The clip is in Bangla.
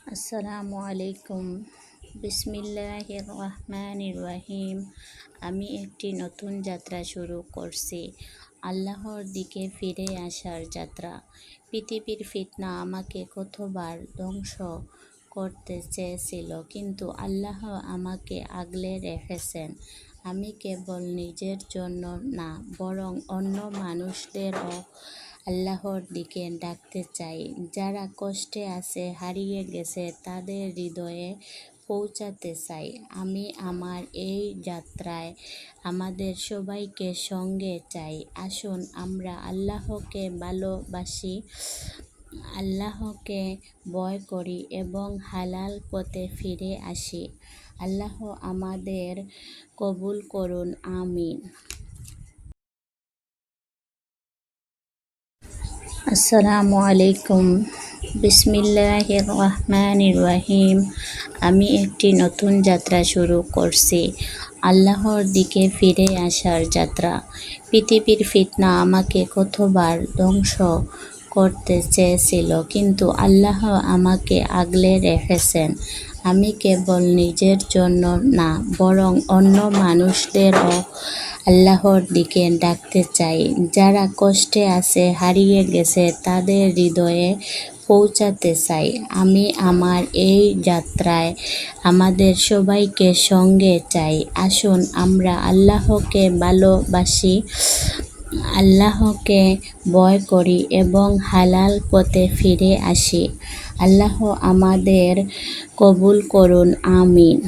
আসসালামু আলাইকুম। বিসমিল্লাহির রহমানির রহিম। আমি একটি নতুন যাত্রা শুরু করছি, আল্লাহর দিকে ফিরে আসার যাত্রা। পৃথিবীর ফিতনা আমাকে কতবার ধ্বংস করতে চেয়েছিল, কিন্তু আল্লাহ আমাকে আগলে রেখেছেন। আমি কেবল নিজের জন্য না, বরং অন্য মানুষদেরও আল্লাহর দিকে ডাকতে চাই। যারা কষ্টে আছে, হারিয়ে গেছে, তাদের হৃদয়ে পৌঁছাতে চাই। আমি আমার এই যাত্রায় আমাদের সবাইকে সঙ্গে চাই। আসুন আমরা আল্লাহকে ভালোবাসি, আল্লাহকে ভয় করি এবং হালাল পথে ফিরে আসি। আল্লাহ আমাদের কবুল করুন, আমিন। আসসালামু আলাইকুম। বিসমিল্লাহির রহমানির রহিম। আমি একটি নতুন যাত্রা শুরু করছি, আল্লাহর দিকে ফিরে আসার যাত্রা। পৃথিবীর ফিতনা আমাকে কতবার ধ্বংস করতে চেয়েছিল, কিন্তু আল্লাহ আমাকে আগলে রেখেছেন। আমি কেবল নিজের জন্য না, বরং অন্য মানুষদেরও আল্লাহর দিকে ডাকতে চাই। যারা কষ্টে আছে, হারিয়ে গেছে, তাদের হৃদয়ে পৌঁছাতে চাই। আমি আমার এই যাত্রায় আমাদের সবাইকে সঙ্গে চাই। আসুন আমরা আল্লাহকে ভালোবাসি, আল্লাহকে ভয় করি এবং হালাল পথে ফিরে আসি। আল্লাহ আমাদের কবুল করুন, আমিন।